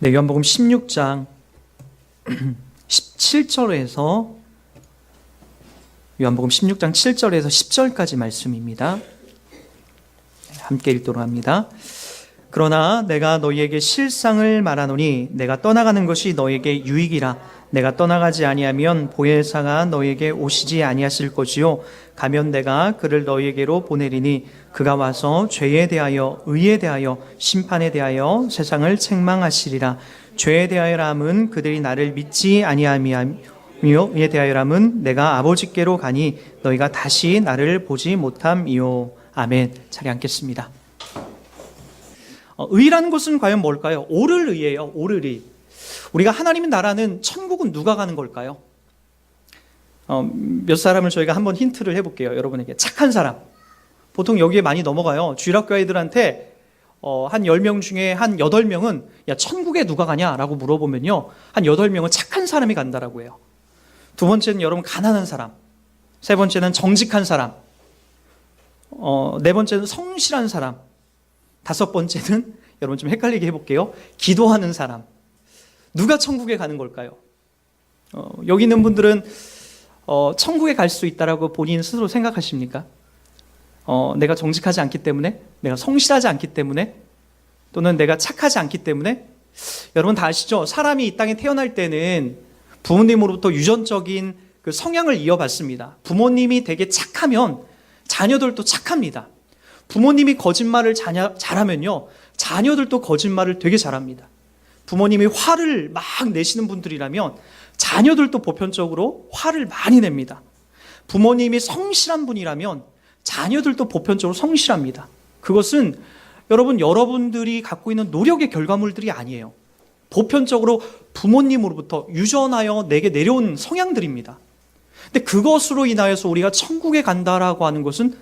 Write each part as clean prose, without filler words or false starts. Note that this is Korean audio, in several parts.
네, 요한복음 16장 17절에서 요한복음 16장 7절에서 10절까지 말씀입니다. 함께 읽도록 합니다. 그러나 내가 너희에게 실상을 말하노니 내가 떠나가는 것이 너희에게 유익이라. 내가 떠나가지 아니하면 보혜사가 너희에게 오시지 아니하실 것이요 가면 내가 그를 너희에게로 보내리니 그가 와서 죄에 대하여 의에 대하여 심판에 대하여 세상을 책망하시리라. 죄에 대하여람은 그들이 나를 믿지 아니함이며 의에 대하여람은 내가 아버지께로 가니 너희가 다시 나를 보지 못함이요. 아멘. 자리 앉겠습니다. 의라는 것은 과연 뭘까요? 옳을 의예요. 옳을 의. 우리가 하나님의 나라는 천국은 누가 가는 걸까요? 몇 사람을 저희가 한번 힌트를 해볼게요. 여러분에게. 착한 사람. 보통 여기에 많이 넘어가요. 주일학교 아이들한테 한 10명 중에 한 8명은 야 천국에 누가 가냐라고 물어보면요. 한 8명은 착한 사람이 간다라고 해요. 두 번째는 여러분 가난한 사람. 세 번째는 정직한 사람. 네 번째는 성실한 사람. 다섯 번째는 여러분 좀 헷갈리게 해볼게요. 기도하는 사람. 누가 천국에 가는 걸까요? 여기 있는 분들은 천국에 갈 수 있다라고 본인 스스로 생각하십니까? 내가 정직하지 않기 때문에? 내가 성실하지 않기 때문에? 또는 내가 착하지 않기 때문에? 여러분 다 아시죠? 사람이 이 땅에 태어날 때는 부모님으로부터 유전적인 그 성향을 이어받습니다. 부모님이 되게 착하면 자녀들도 착합니다. 부모님이 거짓말을 잘하면요, 자녀들도 거짓말을 되게 잘합니다. 부모님이 화를 막 내시는 분들이라면 자녀들도 보편적으로 화를 많이 냅니다. 부모님이 성실한 분이라면 자녀들도 보편적으로 성실합니다. 그것은 여러분들이 갖고 있는 노력의 결과물들이 아니에요. 보편적으로 부모님으로부터 유전하여 내게 내려온 성향들입니다. 근데 그것으로 인하여서 우리가 천국에 간다라고 하는 것은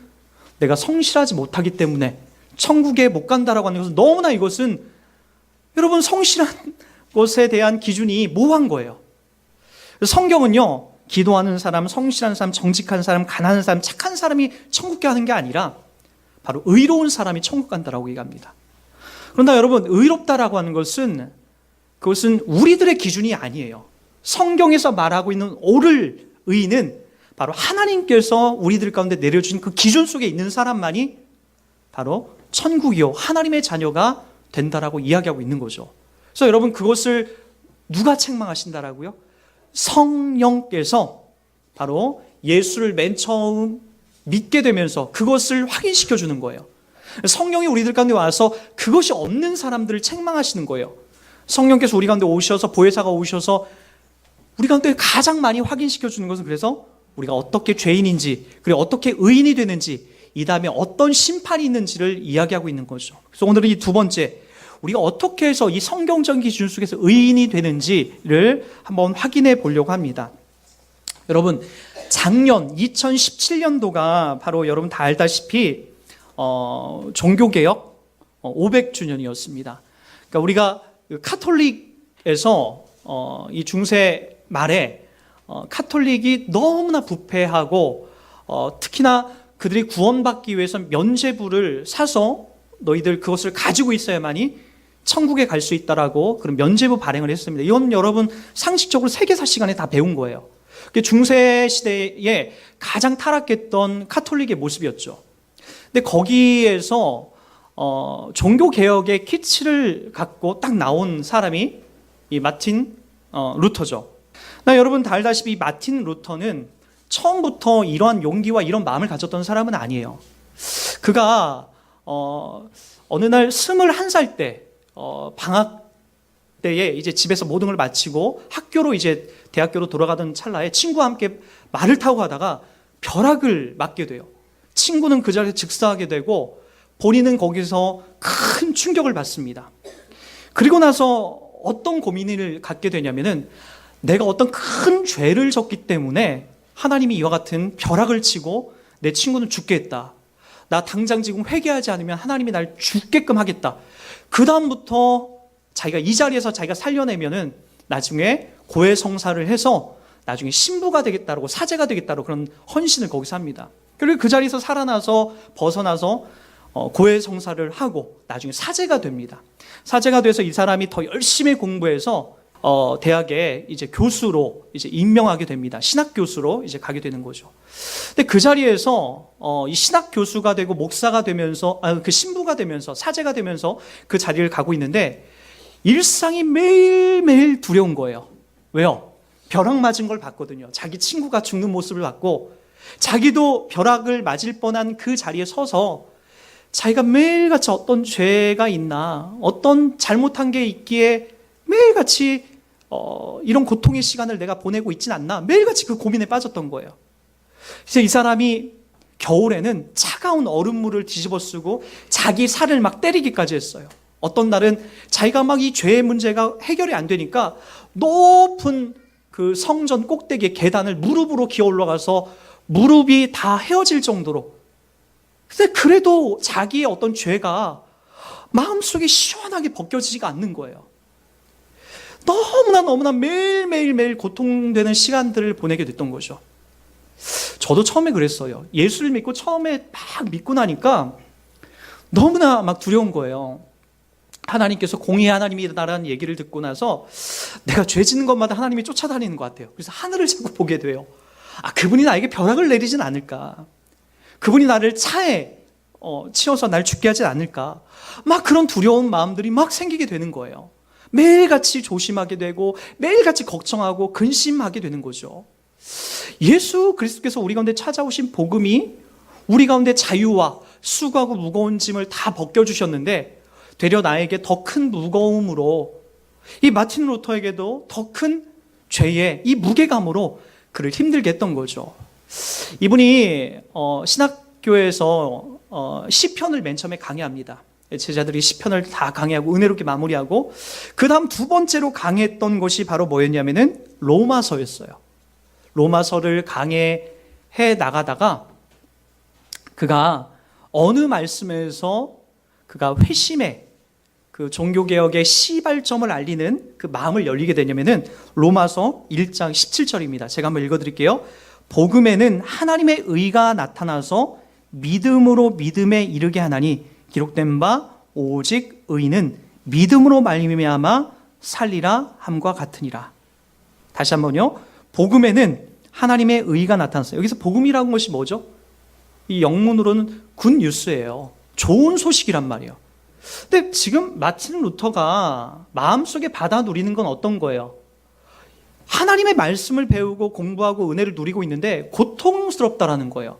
내가 성실하지 못하기 때문에 천국에 못 간다라고 하는 것은 너무나 이것은 여러분 성실한 것에 대한 기준이 모호한 거예요. 성경은요, 기도하는 사람, 성실한 사람, 정직한 사람, 가난한 사람, 착한 사람이 천국 가는 게 아니라 바로 의로운 사람이 천국 간다라고 얘기합니다. 그러나 여러분, 의롭다라고 하는 것은 그것은 우리들의 기준이 아니에요. 성경에서 말하고 있는 옳을 의는 바로 하나님께서 우리들 가운데 내려주신 그 기준 속에 있는 사람만이 바로 천국이요, 하나님의 자녀가 된다라고 이야기하고 있는 거죠. 그래서 여러분 그것을 누가 책망하신다라고요? 성령께서 바로 예수를 맨 처음 믿게 되면서 그것을 확인시켜 주는 거예요. 성령이 우리들 가운데 와서 그것이 없는 사람들을 책망하시는 거예요. 성령께서 우리 가운데 오셔서, 보혜사가 오셔서 우리 가운데 가장 많이 확인시켜 주는 것은 그래서 우리가 어떻게 죄인인지, 그리고 어떻게 의인이 되는지, 이 다음에 어떤 심판이 있는지를 이야기하고 있는 거죠. 그래서 오늘은 이 두 번째, 우리가 어떻게 해서 이 성경적인 기준 속에서 의인이 되는지를 한번 확인해 보려고 합니다. 여러분, 작년 2017년도가 바로 여러분 다 알다시피 종교개혁 500주년이었습니다. 그러니까 우리가 카톨릭에서 이 중세 말에 카톨릭이 너무나 부패하고 특히나 그들이 구원받기 위해서 면죄부를 사서 너희들 그것을 가지고 있어야만이 천국에 갈 수 있다라고 그런 면죄부 발행을 했습니다. 이건 여러분 상식적으로 세계사 시간에 다 배운 거예요. 그게 중세 시대에 가장 타락했던 카톨릭의 모습이었죠. 근데 거기에서 종교 개혁의 키치를 갖고 딱 나온 사람이 이 마틴 루터죠. 여러분 다 알다시피 마틴 루터는 처음부터 이러한 용기와 이런 마음을 가졌던 사람은 아니에요. 그가 어느 날 21살 때 방학 때에 이제 집에서 모든 걸 마치고 학교로 이제 대학교로 돌아가던 찰나에 친구와 함께 말을 타고 가다가 벼락을 맞게 돼요. 친구는 그 자리에서 즉사하게 되고 본인은 거기서 큰 충격을 받습니다. 그리고 나서 어떤 고민을 갖게 되냐면은 내가 어떤 큰 죄를 졌기 때문에 하나님이 이와 같은 벼락을 치고 내 친구는 죽게 했다. 나 당장 지금 회개하지 않으면 하나님이 날 죽게끔 하겠다. 그 다음부터 자기가 이 자리에서 자기가 살려내면은 나중에 고해성사를 해서 나중에 신부가 되겠다고, 사제가 되겠다고 그런 헌신을 거기서 합니다. 그리고 그 자리에서 살아나서 벗어나서 고해성사를 하고 나중에 사제가 됩니다. 사제가 돼서 이 사람이 더 열심히 공부해서 대학에 이제 교수로 이제 임명하게 됩니다. 신학 교수로 이제 가게 되는 거죠. 근데 그 자리에서 이 신학 교수가 되고 목사가 되면서 그 신부가 되면서 사제가 되면서 그 자리를 가고 있는데 일상이 매일매일 두려운 거예요. 왜요? 벼락 맞은 걸 봤거든요. 자기 친구가 죽는 모습을 봤고 자기도 벼락을 맞을 뻔한 그 자리에 서서 자기가 매일같이 어떤 죄가 있나, 어떤 잘못한 게 있기에 매일같이 이런 고통의 시간을 내가 보내고 있진 않나, 매일같이 그 고민에 빠졌던 거예요. 그래서 이 사람이 겨울에는 차가운 얼음물을 뒤집어 쓰고 자기 살을 막 때리기까지 했어요. 어떤 날은 자기가 막 이 죄의 문제가 해결이 안 되니까 높은 그 성전 꼭대기의 계단을 무릎으로 기어 올라가서 무릎이 다 헤어질 정도로. 근데 그래도 자기의 어떤 죄가 마음속에 시원하게 벗겨지지가 않는 거예요. 너무나 매일매일 고통되는 시간들을 보내게 됐던 거죠. 저도 처음에 그랬어요. 예수를 믿고 처음에 막 믿고 나니까 너무나 막 두려운 거예요. 하나님께서 공의의 하나님이다라는 얘기를 듣고 나서 내가 죄 짓는 것마다 하나님이 쫓아다니는 것 같아요. 그래서 하늘을 자꾸 보게 돼요. 그분이 나에게 벼락을 내리진 않을까? 그분이 나를 차에 치여서 날 죽게 하지 않을까? 막 그런 두려운 마음들이 막 생기게 되는 거예요. 매일같이 조심하게 되고 매일같이 걱정하고 근심하게 되는 거죠. 예수 그리스도께서 우리 가운데 찾아오신 복음이 우리 가운데 자유와 수고하고 무거운 짐을 다 벗겨주셨는데 되려 나에게 더 큰 무거움으로, 이 마틴 루터에게도 더 큰 죄의 이 무게감으로 그를 힘들게 했던 거죠. 이분이 신학교에서 시편을 맨 처음에 강의합니다. 제자들이 시편을 다 강의하고 은혜롭게 마무리하고 그 다음 두 번째로 강의했던 것이 바로 뭐였냐면은 로마서였어요. 로마서를 강의해 나가다가 그가 어느 말씀에서 그가 회심의 그 종교개혁의 시발점을 알리는 그 마음을 열리게 되냐면은 로마서 1장 17절입니다. 제가 한번 읽어드릴게요. 복음에는 하나님의 의가 나타나서 믿음으로 믿음에 이르게 하나니 기록된 바 오직 의는 믿음으로 말미암아 살리라 함과 같으니라. 다시 한번요. 복음에는 하나님의 의가 나타났어요. 여기서 복음이라는 것이 뭐죠? 이 영문으로는 굿뉴스예요. 좋은 소식이란 말이에요. 근데 지금 마틴 루터가 마음속에 받아 누리는 건 어떤 거예요? 하나님의 말씀을 배우고 공부하고 은혜를 누리고 있는데 고통스럽다라는 거예요.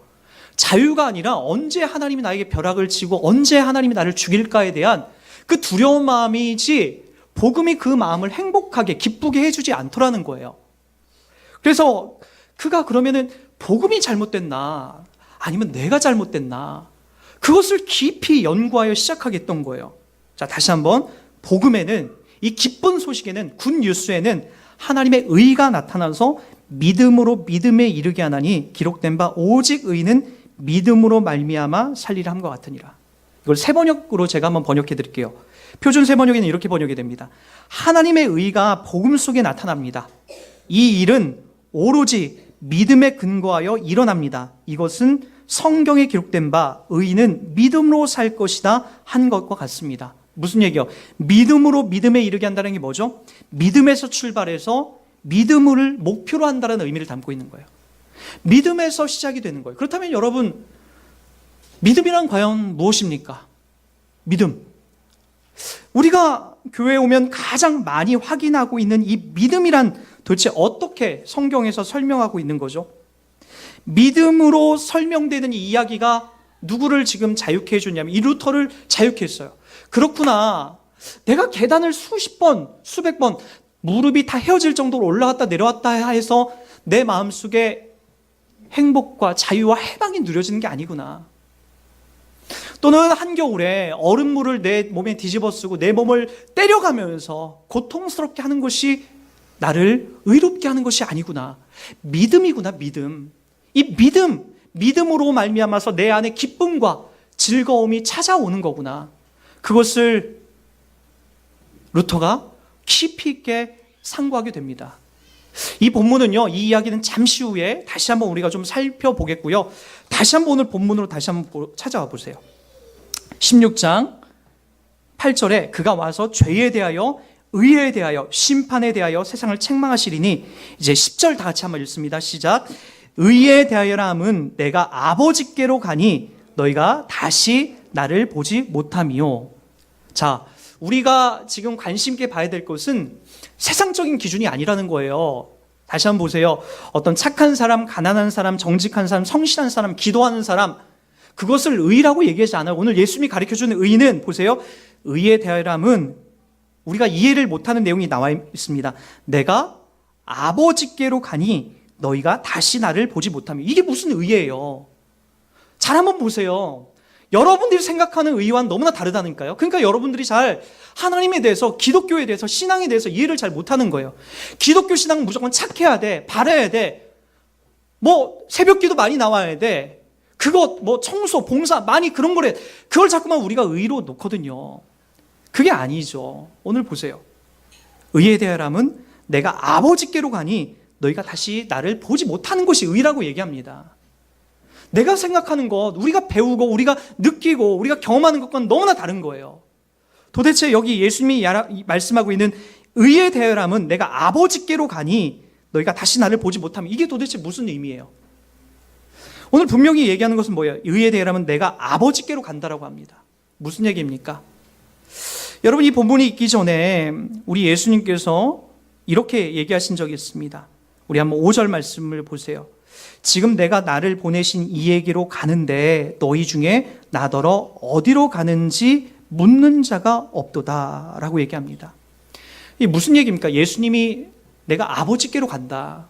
자유가 아니라 언제 하나님이 나에게 벼락을 치고 언제 하나님이 나를 죽일까에 대한 그 두려운 마음이지 복음이 그 마음을 행복하게 기쁘게 해주지 않더라는 거예요. 그래서 그가 그러면은 복음이 잘못됐나 아니면 내가 잘못됐나 그것을 깊이 연구하여 시작하게 했던 거예요. 자, 다시 한번 복음에는 이 기쁜 소식에는 굿뉴스에는 하나님의 의가 나타나서 믿음으로 믿음에 이르게 하나니 기록된 바 오직 의는 믿음으로 말미암아 살리라 함과 같으니라. 이걸 새 번역으로 제가 한번 번역해 드릴게요. 표준 새 번역에는 이렇게 번역이 됩니다. 하나님의 의가 복음 속에 나타납니다. 이 일은 오로지 믿음에 근거하여 일어납니다. 이것은 성경에 기록된 바 의인은 믿음으로 살 것이다 한 것과 같습니다. 무슨 얘기요? 믿음으로 믿음에 이르게 한다는 게 뭐죠? 믿음에서 출발해서 믿음을 목표로 한다는 의미를 담고 있는 거예요. 믿음에서 시작이 되는 거예요. 그렇다면 여러분, 믿음이란 과연 무엇입니까? 믿음. 우리가 교회에 오면 가장 많이 확인하고 있는 이 믿음이란 도대체 어떻게 성경에서 설명하고 있는 거죠? 믿음으로 설명되는 이 이야기가 누구를 지금 자유케 해줬냐면 이 루터를 자유케 했어요. 그렇구나. 내가 계단을 수십 번, 수백 번 무릎이 다 헤어질 정도로 올라갔다 내려왔다 해서 내 마음속에 행복과 자유와 해방이 누려지는 게 아니구나. 또는 한겨울에 얼음물을 내 몸에 뒤집어 쓰고 내 몸을 때려가면서 고통스럽게 하는 것이 나를 의롭게 하는 것이 아니구나. 믿음이구나, 믿음. 이 믿음으로 말미암아서 내 안에 기쁨과 즐거움이 찾아오는 거구나. 그것을 루터가 깊이 있게 상고하게 됩니다. 이 본문은요, 이 이야기는 잠시 후에 다시 한번 우리가 좀 살펴보겠고요. 다시 한번 오늘 본문으로 다시 한번 찾아와 보세요. 16장 8절에 그가 와서 죄에 대하여 의에 대하여 심판에 대하여 세상을 책망하시리니, 이제 10절 다 같이 한번 읽습니다. 시작. 의에 대하여라 함은 내가 아버지께로 가니 너희가 다시 나를 보지 못함이요. 자, 우리가 지금 관심 있게 봐야 될 것은 세상적인 기준이 아니라는 거예요. 다시 한번 보세요. 어떤 착한 사람, 가난한 사람, 정직한 사람, 성실한 사람, 기도하는 사람, 그것을 의라고 얘기하지 않아요. 오늘 예수님이 가르쳐주는 의는 보세요. 의에 대하여람은 우리가 이해를 못하는 내용이 나와 있습니다. 내가 아버지께로 가니 너희가 다시 나를 보지 못하며. 이게 무슨 의예요? 잘 한번 보세요. 여러분들이 생각하는 의와는 너무나 다르다니까요. 그러니까 여러분들이 잘 하나님에 대해서, 기독교에 대해서, 신앙에 대해서 이해를 잘 못하는 거예요. 기독교 신앙은 무조건 착해야 돼, 바라야 돼, 뭐 새벽기도 많이 나와야 돼, 그것 뭐 청소, 봉사 많이 그런 거래. 그걸 자꾸만 우리가 의로 놓거든요. 그게 아니죠. 오늘 보세요. 의에 대하여람은 내가 아버지께로 가니 너희가 다시 나를 보지 못하는 것이 의라고 얘기합니다. 내가 생각하는 것, 우리가 배우고 우리가 느끼고 우리가 경험하는 것과는 너무나 다른 거예요. 도대체 여기 예수님이 말씀하고 있는 의에 대하여람은 내가 아버지께로 가니 너희가 다시 나를 보지 못하면, 이게 도대체 무슨 의미예요? 오늘 분명히 얘기하는 것은 뭐예요? 의에 대하여람은 내가 아버지께로 간다라고 합니다. 무슨 얘기입니까? 여러분, 이 본문이 있기 전에 우리 예수님께서 이렇게 얘기하신 적이 있습니다. 우리 한번 5절 말씀을 보세요. 지금 내가 나를 보내신 이에게로 가는데 너희 중에 나더러 어디로 가는지 묻는 자가 없도다 라고 얘기합니다. 이게 무슨 얘기입니까? 예수님이 내가 아버지께로 간다.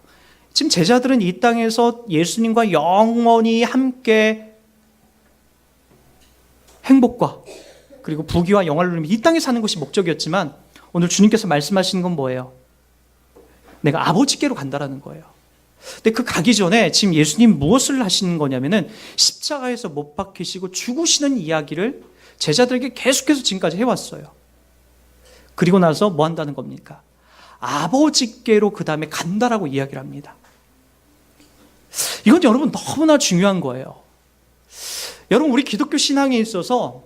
지금 제자들은 이 땅에서 예수님과 영원히 함께 행복과 그리고 부귀와 영화를 누리며 이 땅에 사는 것이 목적이었지만, 오늘 주님께서 말씀하시는 건 뭐예요? 내가 아버지께로 간다라는 거예요. 근데 그 가기 전에 지금 예수님 무엇을 하시는 거냐면은 십자가에서 못 박히시고 죽으시는 이야기를 제자들에게 계속해서 지금까지 해왔어요. 그리고 나서 뭐 한다는 겁니까? 아버지께로 그 다음에 간다라고 이야기를 합니다. 이건 여러분 너무나 중요한 거예요. 여러분, 우리 기독교 신앙에 있어서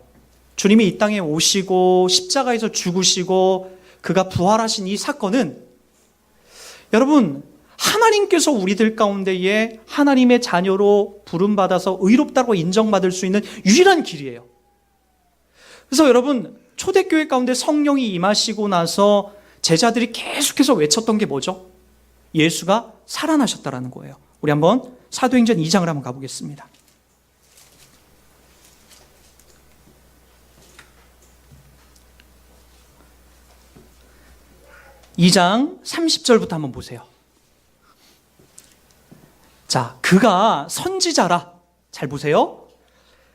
주님이 이 땅에 오시고 십자가에서 죽으시고 그가 부활하신 이 사건은, 여러분, 하나님께서 우리들 가운데에 하나님의 자녀로 부름받아서 의롭다고 인정받을 수 있는 유일한 길이에요. 그래서 여러분, 초대교회 가운데 성령이 임하시고 나서 제자들이 계속해서 외쳤던 게 뭐죠? 예수가 살아나셨다라는 거예요. 우리 한번 사도행전 2장을 한번 가보겠습니다. 2장 30절부터 한번 보세요. 자, 그가 선지자라. 잘 보세요.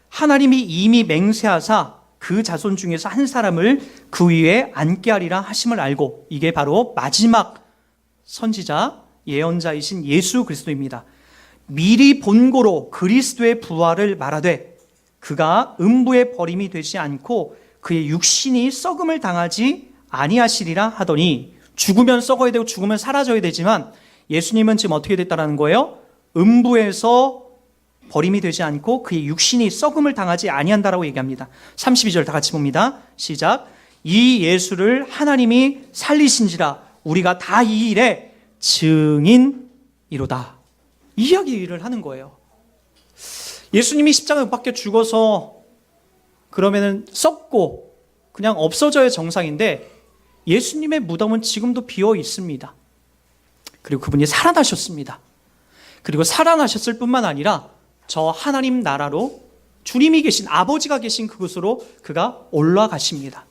하나님이 이미 맹세하사 그 자손 중에서 한 사람을 그 위에 앉게 하리라 하심을 알고, 이게 바로 마지막 선지자 예언자이신 예수 그리스도입니다. 미리 본고로 그리스도의 부활을 말하되 그가 음부에 버림이 되지 않고 그의 육신이 썩음을 당하지 아니하시리라 하더니, 죽으면 썩어야 되고 죽으면 사라져야 되지만 예수님은 지금 어떻게 됐다라는 거예요? 음부에서 버림이 되지 않고 그의 육신이 썩음을 당하지 아니한다라고 얘기합니다. 32절 다 같이 봅니다. 시작. 이 예수를 하나님이 살리신지라 우리가 다 이 일의 증인이로다. 이 이야기를 하는 거예요. 예수님이 십자가에 못 박혀 죽어서 그러면은 썩고 그냥 없어져야 정상인데, 예수님의 무덤은 지금도 비어 있습니다. 그리고 그분이 살아나셨습니다. 그리고 살아나셨을 뿐만 아니라 저 하나님 나라로, 주님이 계신, 아버지가 계신 그곳으로 그가 올라가십니다.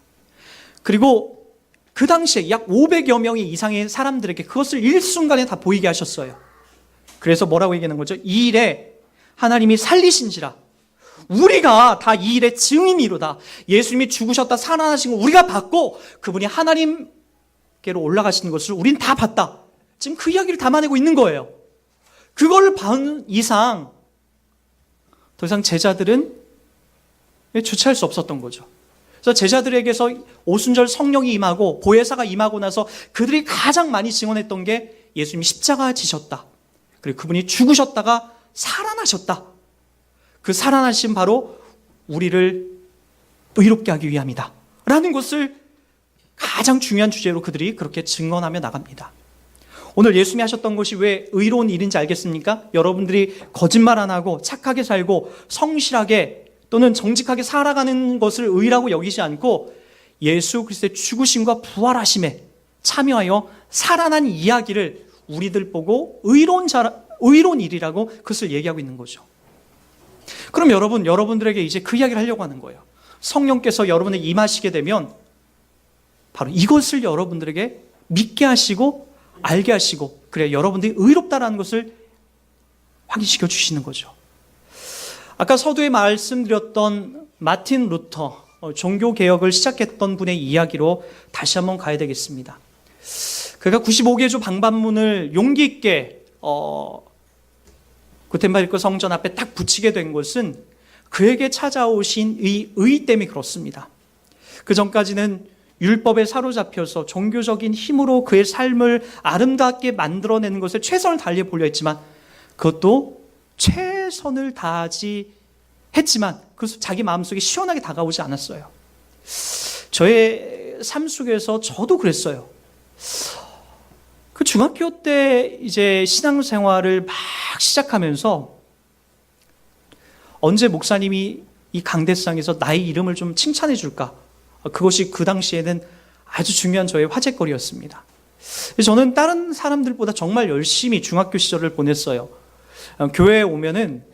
그리고 그 당시에 약 500여 명의 이상의 사람들에게 그것을 일순간에 다 보이게 하셨어요. 그래서 뭐라고 얘기하는 거죠? 이 일에 하나님이 살리신지라 우리가 다 이 일의 증인이로다. 예수님이 죽으셨다 살아나신 거 우리가 봤고 그분이 하나님께로 올라가시는 것을 우린 다 봤다. 지금 그 이야기를 담아내고 있는 거예요. 그걸 본 이상 더 이상 제자들은 주체할 수 없었던 거죠. 그래서 제자들에게서 오순절 성령이 임하고 보혜사가 임하고 나서 그들이 가장 많이 증언했던 게 예수님이 십자가 지셨다. 그리고 그분이 죽으셨다가 살아나셨다. 그 살아나신 바로 우리를 의롭게 하기 위함이다 라는 것을 가장 중요한 주제로 그들이 그렇게 증언하며 나갑니다. 오늘 예수님이 하셨던 것이 왜 의로운 일인지 알겠습니까? 여러분들이 거짓말 안 하고 착하게 살고 성실하게 또는 정직하게 살아가는 것을 의라고 여기지 않고 예수 그리스도의 죽으심과 부활하심에 참여하여 살아난 이야기를 우리들 보고 의로운 일이라고 그것을 얘기하고 있는 거죠. 그럼 여러분들에게 이제 그 이야기를 하려고 하는 거예요. 성령께서 여러분에게 임하시게 되면 바로 이것을 여러분들에게 믿게 하시고 알게 하시고 그래 여러분들이 의롭다라는 것을 확인시켜 주시는 거죠. 아까 서두에 말씀드렸던 마틴 루터 종교개혁을 시작했던 분의 이야기로 다시 한번 가야 되겠습니다. 그가 95개조 방반문을 용기 있게 구텐베르크 성전 앞에 딱 붙이게 된 것은 그에게 찾아오신 의 때문에 그렇습니다. 그 전까지는 율법에 사로잡혀서 종교적인 힘으로 그의 삶을 아름답게 만들어내는 것에 최선을 다해 보려 했지만 그것도 최선을 다하지 했지만 그것도 자기 마음속에 시원하게 다가오지 않았어요. 저의 삶 속에서 저도 그랬어요. 그 중학교 때 이제 신앙생활을 막 시작하면서 언제 목사님이 이 강대상에서 나의 이름을 좀 칭찬해 줄까? 그것이 그 당시에는 아주 중요한 저의 화제거리였습니다. 저는 다른 사람들보다 정말 열심히 중학교 시절을 보냈어요. 교회에 오면은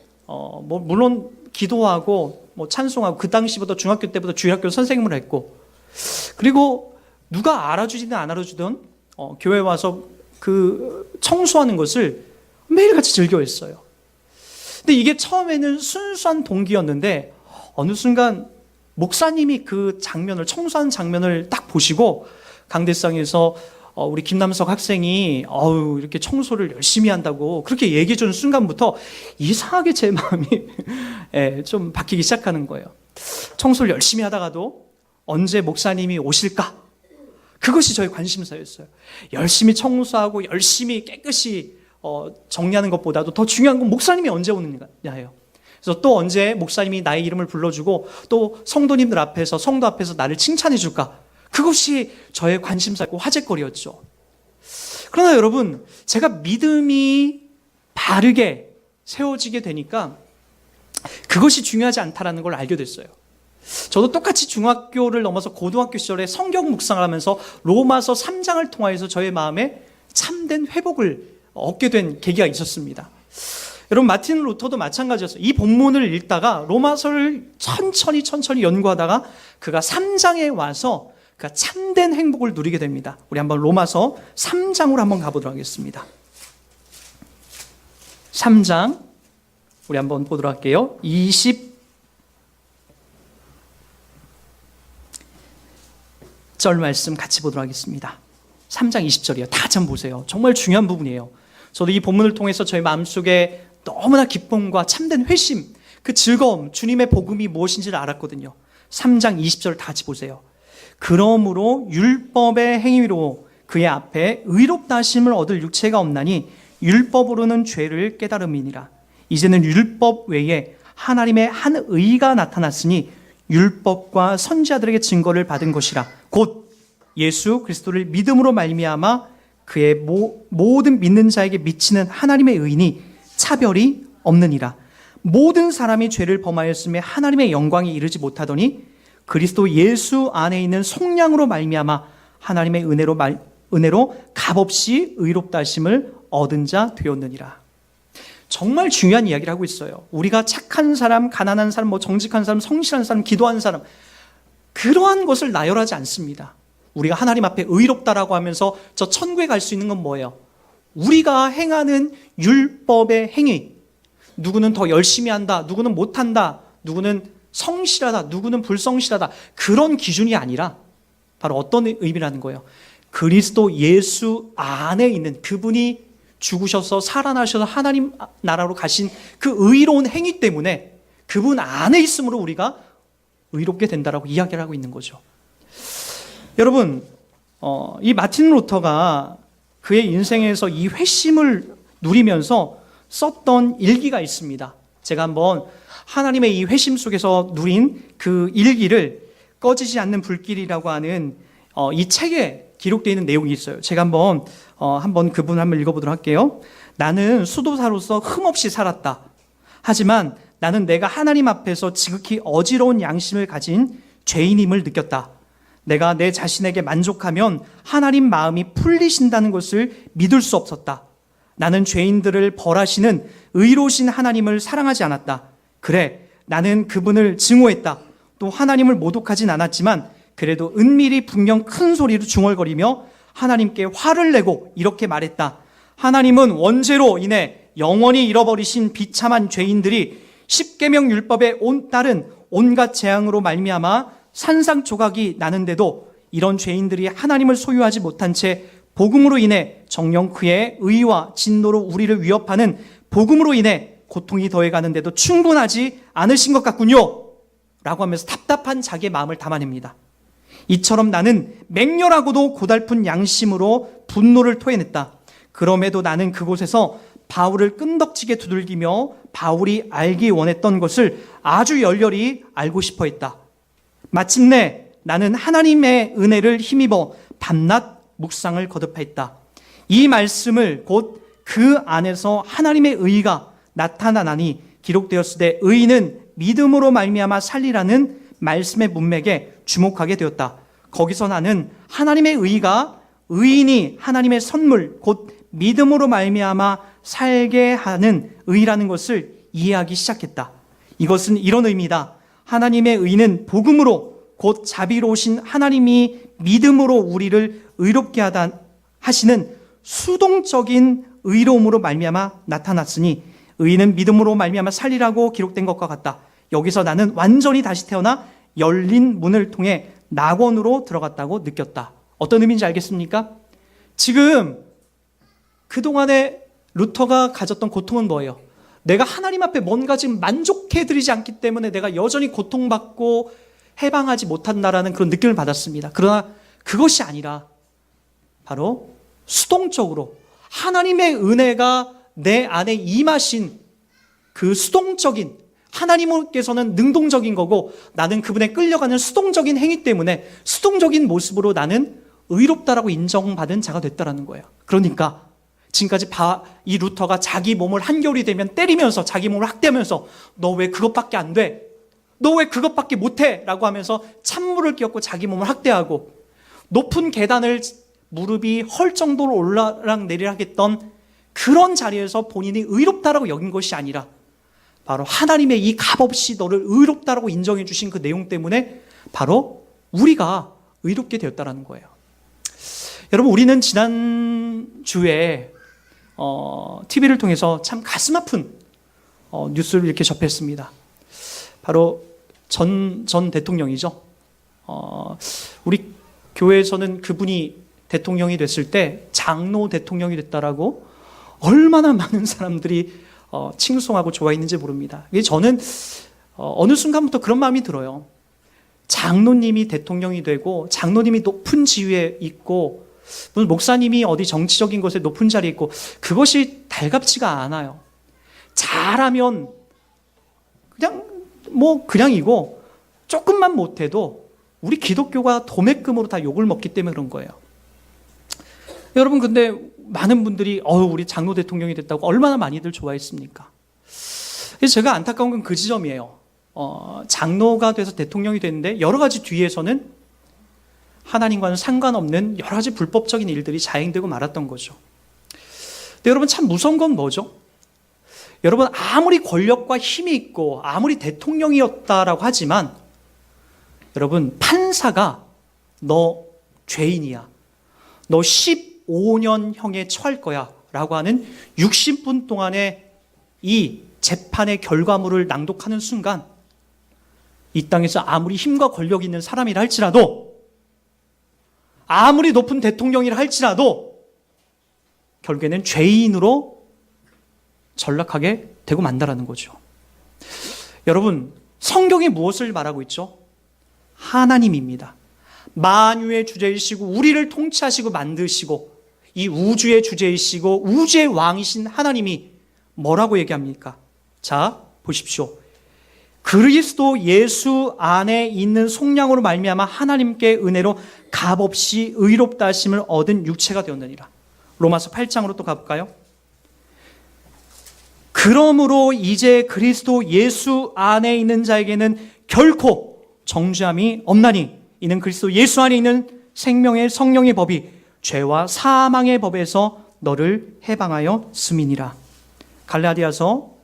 물론 기도하고 찬송하고 그 당시부터 중학교 때부터 주일학교 선생님을 했고 그리고 누가 알아주지든 안 알아주든 교회 와서 그 청소하는 것을 매일같이 즐겨했어요. 근데 이게 처음에는 순수한 동기였는데 어느 순간 목사님이 그 장면을 청소하는 장면을 딱 보시고 강대상에서 우리 김남석 학생이 이렇게 청소를 열심히 한다고 그렇게 얘기해 주는 순간부터 이상하게 제 마음이 좀 바뀌기 시작하는 거예요. 청소를 열심히 하다가도 언제 목사님이 오실까? 그것이 저의 관심사였어요. 열심히 청소하고 열심히 깨끗이 정리하는 것보다도 더 중요한 건 목사님이 언제 오느냐예요. 그래서 또 언제 목사님이 나의 이름을 불러주고 또 성도님들 앞에서 성도 앞에서 나를 칭찬해 줄까? 그것이 저의 관심사고 화제거리였죠. 그러나 여러분, 제가 믿음이 바르게 세워지게 되니까 그것이 중요하지 않다라는 걸 알게 됐어요. 저도 똑같이 중학교를 넘어서 고등학교 시절에 성경 묵상을 하면서 로마서 3장을 통하여서 저의 마음에 참된 회복을 얻게 된 계기가 있었습니다. 여러분, 마틴 루터도 마찬가지였어요. 이 본문을 읽다가 로마서를 천천히 연구하다가 그가 3장에 와서 그가 참된 행복을 누리게 됩니다. 우리 한번 로마서 3장으로 한번 가보도록 하겠습니다. 3장 우리 한번 보도록 할게요. 20절 말씀 같이 보도록 하겠습니다. 3장 20절이에요. 다 참 보세요. 정말 중요한 부분이에요. 저도 이 본문을 통해서 저희 마음속에 너무나 기쁨과 참된 회심, 그 즐거움, 주님의 복음이 무엇인지를 알았거든요. 3장 20절 다 같이 보세요. 그러므로 율법의 행위로 그의 앞에 의롭다 하심을 얻을 육체가 없나니 율법으로는 죄를 깨달음이니라. 이제는 율법 외에 하나님의 한 의가 나타났으니 율법과 선지자들에게 증거를 받은 것이라. 곧 예수 그리스도를 믿음으로 말미암아 그의 모든 믿는 자에게 미치는 하나님의 의인이 차별이 없느니라. 모든 사람이 죄를 범하였음에 하나님의 영광에 이르지 못하더니 그리스도 예수 안에 있는 속량으로 말미암아 하나님의 은혜로 값없이 의롭다 하심을 얻은 자 되었느니라. 정말 중요한 이야기를 하고 있어요. 우리가 착한 사람, 가난한 사람, 정직한 사람, 성실한 사람, 기도하는 사람, 그러한 것을 나열하지 않습니다. 우리가 하나님 앞에 의롭다라고 하면서 저 천국에 갈 수 있는 건 뭐예요? 우리가 행하는 율법의 행위. 누구는 더 열심히 한다, 누구는 못한다, 누구는 성실하다, 누구는 불성실하다, 그런 기준이 아니라 바로 어떤 의미라는 거예요? 그리스도 예수 안에 있는 그분이 죽으셔서 살아나셔서 하나님 나라로 가신 그 의로운 행위 때문에 그분 안에 있음으로 우리가 의롭게 된다라고 이야기를 하고 있는 거죠. 여러분, 이 마틴 루터가 그의 인생에서 이 회심을 누리면서 썼던 일기가 있습니다. 제가 한번 하나님의 이 회심 속에서 누린 그 일기를 꺼지지 않는 불길이라고 하는 이 책에 기록되어 있는 내용이 있어요. 제가 한번 그 부분 한번 읽어보도록 할게요. 나는 수도사로서 흠없이 살았다. 하지만 나는 내가 하나님 앞에서 지극히 어지러운 양심을 가진 죄인임을 느꼈다. 내가 내 자신에게 만족하면 하나님 마음이 풀리신다는 것을 믿을 수 없었다. 나는 죄인들을 벌하시는 의로우신 하나님을 사랑하지 않았다. 그래, 나는 그분을 증오했다. 또 하나님을 모독하진 않았지만 그래도 은밀히 분명 큰 소리로 중얼거리며 하나님께 화를 내고 이렇게 말했다. 하나님은 원죄로 인해 영원히 잃어버리신 비참한 죄인들이 십계명 율법에 따른 온갖 재앙으로 말미암아 산상조각이 나는데도 이런 죄인들이 하나님을 소유하지 못한 채 복음으로 인해 정녕 그의 의와 진노로 우리를 위협하는 복음으로 인해 고통이 더해가는데도 충분하지 않으신 것 같군요. 라고 하면서 답답한 자기의 마음을 담아냅니다. 이처럼 나는 맹렬하고도 고달픈 양심으로 분노를 토해냈다. 그럼에도 나는 그곳에서 바울을 끈덕지게 두들기며 바울이 알기 원했던 것을 아주 열렬히 알고 싶어 했다. 마침내 나는 하나님의 은혜를 힘입어 밤낮 묵상을 거듭했다. 이 말씀을 곧 그 안에서 하나님의 의가 나타나나니 기록되었을 때 의인은 믿음으로 말미암아 살리라는 말씀의 문맥에 주목하게 되었다. 거기서 나는 하나님의 의가 의인이 하나님의 선물 곧 믿음으로 말미암아 살게 하는 의라는 것을 이해하기 시작했다. 이것은 이런 의미다. 하나님의 의는 복음으로 곧 자비로우신 하나님이 믿음으로 우리를 의롭게 하시는 수동적인 의로움으로 말미암아 나타났으니 의는 믿음으로 말미암아 살리라고 기록된 것과 같다. 여기서 나는 완전히 다시 태어나 열린 문을 통해 낙원으로 들어갔다고 느꼈다. 어떤 의미인지 알겠습니까? 지금 그동안에 루터가 가졌던 고통은 뭐예요? 내가 하나님 앞에 뭔가 지금 만족해드리지 않기 때문에 내가 여전히 고통받고 해방하지 못한다라는 그런 느낌을 받았습니다. 그러나 그것이 아니라 바로 수동적으로 하나님의 은혜가 내 안에 임하신 그 수동적인, 하나님께서는 능동적인 거고 나는 그분에 끌려가는 수동적인 행위 때문에 수동적인 모습으로 나는 의롭다라고 인정받은 자가 됐다라는 거예요. 그러니까 지금까지 이 루터가 자기 몸을 한겨울이 되면 때리면서 자기 몸을 학대하면서 너 왜 그것밖에 안 돼? 너 왜 그것밖에 못해? 라고 하면서 찬물을 끼얹고 자기 몸을 학대하고 높은 계단을 무릎이 헐 정도로 올라락 내리락 했던 그런 자리에서 본인이 의롭다라고 여긴 것이 아니라 바로 하나님의 이 값없이 너를 의롭다라고 인정해 주신 그 내용 때문에 바로 우리가 의롭게 되었다라는 거예요. 여러분, 우리는 지난주에 TV를 통해서 참 가슴 아픈 뉴스를 이렇게 접했습니다. 바로 전 대통령이죠. 우리 교회에서는 그분이 대통령이 됐을 때 장로 대통령이 됐다라고 얼마나 많은 사람들이 칭송하고 좋아했는지 모릅니다. 저는 어느 순간부터 그런 마음이 들어요. 장로님이 대통령이 되고 장로님이 높은 지위에 있고 목사님이 어디 정치적인 것에 높은 자리에 있고 그것이 달갑지가 않아요. 잘하면 그냥이고 조금만 못해도 우리 기독교가 도매금으로 다 욕을 먹기 때문에 그런 거예요. 여러분, 근데 많은 분들이 우리 장로 대통령이 됐다고 얼마나 많이들 좋아했습니까? 그래서 제가 안타까운 건 그 지점이에요. 장로가 돼서 대통령이 됐는데 여러 가지 뒤에서는 하나님과는 상관없는 여러 가지 불법적인 일들이 자행되고 말았던 거죠. 근데 여러분, 참 무서운 건 뭐죠? 여러분, 아무리 권력과 힘이 있고 아무리 대통령이었다라고 하지만 여러분, 판사가 너 죄인이야, 너 15년형에 처할 거야 라고 하는 60분 동안의 이 재판의 결과물을 낭독하는 순간 이 땅에서 아무리 힘과 권력이 있는 사람이라 할지라도, 아무리 높은 대통령이라 할지라도 결국에는 죄인으로 전락하게 되고 만다라는 거죠. 여러분, 성경이 무엇을 말하고 있죠? 하나님입니다. 만유의 주제이시고 우리를 통치하시고 만드시고 이 우주의 주제이시고 우주의 왕이신 하나님이 뭐라고 얘기합니까? 자, 보십시오. 그리스도 예수 안에 있는 속량으로 말미암아 하나님께 은혜로 값없이 의롭다 하심을 얻은 육체가 되었느니라. 로마서 8장으로 또 가볼까요? 그러므로 이제 그리스도 예수 안에 있는 자에게는 결코 정죄함이 없나니 이는 그리스도 예수 안에 있는 생명의 성령의 법이 죄와 사망의 법에서 너를 해방하여 씀이니라. 갈라디아서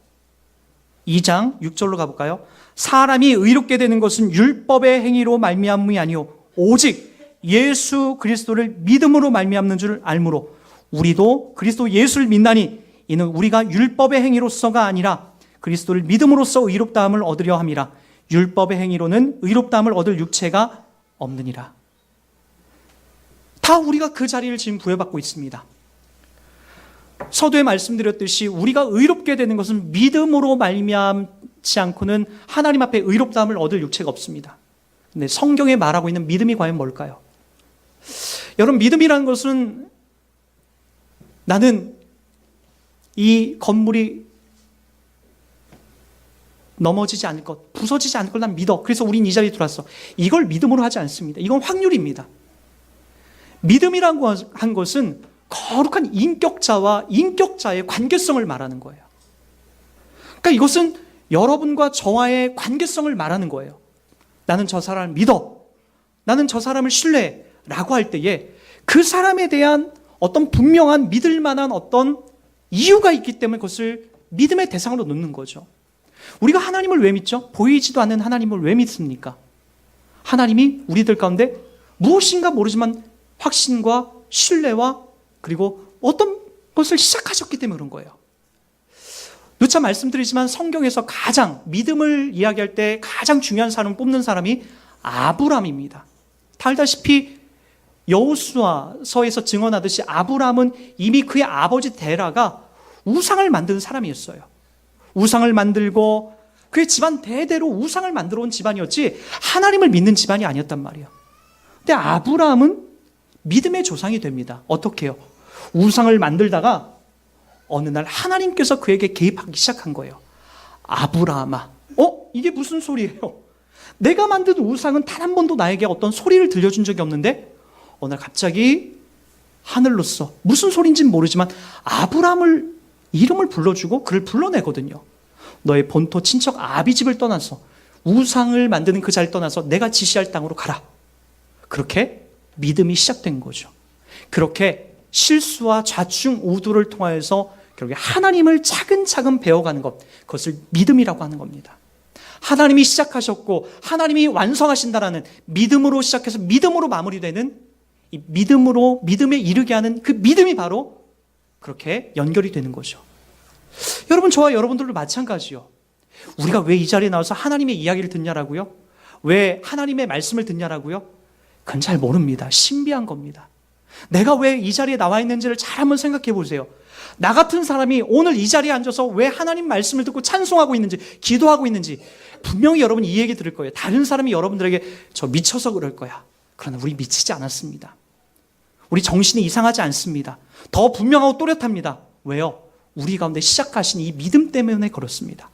2장 6절로 가볼까요? 사람이 의롭게 되는 것은 율법의 행위로 말미암음이 아니요 오직 예수 그리스도를 믿음으로 말미암는 줄 알므로 우리도 그리스도 예수를 믿나니 이는 우리가 율법의 행위로서가 아니라 그리스도를 믿음으로써 의롭다함을 얻으려 함이라. 율법의 행위로는 의롭다함을 얻을 육체가 없느니라. 다 우리가 그 자리를 지금 부여받고 있습니다. 서두에 말씀드렸듯이 우리가 의롭게 되는 것은 믿음으로 말미암지 않고는 하나님 앞에 의롭다함을 얻을 육체가 없습니다. 근데 성경에 말하고 있는 믿음이 과연 뭘까요? 여러분, 믿음이라는 것은 나는 이 건물이 넘어지지 않을 것, 부서지지 않을 걸 난 믿어. 그래서 우린 이 자리에 들어왔어. 이걸 믿음으로 하지 않습니다. 이건 확률입니다. 믿음이라고 한 것은 거룩한 인격자와 인격자의 관계성을 말하는 거예요. 그러니까 이것은 여러분과 저와의 관계성을 말하는 거예요. 나는 저 사람을 믿어. 나는 저 사람을 신뢰해. 라고 할 때에 그 사람에 대한 어떤 분명한 믿을 만한 어떤 이유가 있기 때문에 그것을 믿음의 대상으로 놓는 거죠. 우리가 하나님을 왜 믿죠? 보이지도 않는 하나님을 왜 믿습니까? 하나님이 우리들 가운데 무엇인가 모르지만 확신과 신뢰와 그리고 어떤 것을 시작하셨기 때문에 그런 거예요. 누차 말씀드리지만 성경에서 가장 믿음을 이야기할 때 가장 중요한 사람을 뽑는 사람이 아브람입니다. 다 알다시피 여호수아서에서 증언하듯이 아브람은 이미 그의 아버지 데라가 우상을 만드는 사람이었어요. 우상을 만들고 그의 집안 대대로 우상을 만들어 온 집안이었지 하나님을 믿는 집안이 아니었단 말이에요. 근데 아브람은 믿음의 조상이 됩니다. 어떻게 해요? 우상을 만들다가 어느 날 하나님께서 그에게 개입하기 시작한 거예요. 아브라함아, 이게 무슨 소리예요? 내가 만든 우상은 단 한 번도 나에게 어떤 소리를 들려준 적이 없는데 어느 날 갑자기 하늘로서 무슨 소리인지는 모르지만 아브라함을 이름을 불러주고 그를 불러내거든요. 너의 본토 친척 아비집을 떠나서 우상을 만드는 그 자리를 떠나서 내가 지시할 땅으로 가라. 그렇게 믿음이 시작된 거죠. 그렇게 실수와 좌충 우두를 통하여서 결국에 하나님을 차근차근 배워가는 것, 그것을 믿음이라고 하는 겁니다. 하나님이 시작하셨고 하나님이 완성하신다라는 믿음으로 시작해서 믿음으로 마무리되는 이 믿음에 이르게 하는 그 믿음이 바로 그렇게 연결이 되는 거죠. 여러분, 저와 여러분들도 마찬가지요. 우리가 왜 이 자리에 나와서 하나님의 이야기를 듣냐라고요? 왜 하나님의 말씀을 듣냐라고요? 그건 잘 모릅니다. 신비한 겁니다. 내가 왜 이 자리에 나와 있는지를 잘 한번 생각해 보세요. 나 같은 사람이 오늘 이 자리에 앉아서 왜 하나님 말씀을 듣고 찬송하고 있는지, 기도하고 있는지 분명히 여러분이 이 얘기 들을 거예요. 다른 사람이 여러분들에게 저 미쳐서 그럴 거야. 그러나 우리 미치지 않았습니다. 우리 정신이 이상하지 않습니다. 더 분명하고 또렷합니다. 왜요? 우리 가운데 시작하신 이 믿음 때문에 그렇습니다.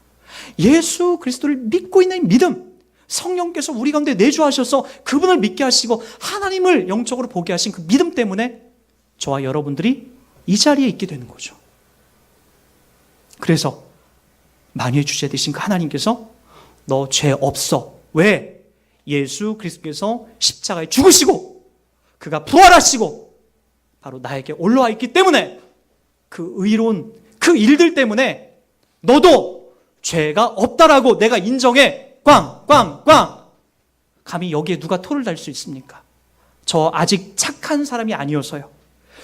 예수 그리스도를 믿고 있는 믿음, 성령께서 우리 가운데 내주하셔서 그분을 믿게 하시고 하나님을 영적으로 보게 하신 그 믿음 때문에 저와 여러분들이 이 자리에 있게 되는 거죠. 그래서 만유의 주제 되신 그 하나님께서 너 죄 없어. 왜? 예수 그리스도께서 십자가에 죽으시고 그가 부활하시고 바로 나에게 올라와 있기 때문에 그 의로운 그 일들 때문에 너도 죄가 없다라고 내가 인정해. 꽝. 감히 여기에 누가 토를 달 수 있습니까? 저 아직 착한 사람이 아니어서요.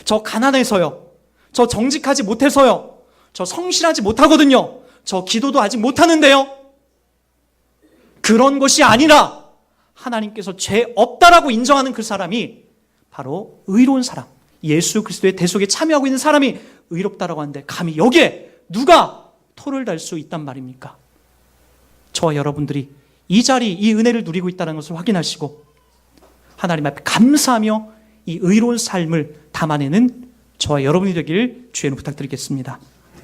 저 가난해서요. 저 정직하지 못해서요. 저 성실하지 못하거든요. 저 기도도 아직 못하는데요. 그런 것이 아니라 하나님께서 죄 없다라고 인정하는 그 사람이 바로 의로운 사람, 예수 그리스도의 대속에 참여하고 있는 사람이 의롭다라고 하는데 감히 여기에 누가 토를 달 수 있단 말입니까? 저와 여러분들이 이 자리, 이 은혜를 누리고 있다는 것을 확인하시고 하나님 앞에 감사하며 이 의로운 삶을 담아내는 저와 여러분이 되기를 주의 이름으로 부탁드리겠습니다.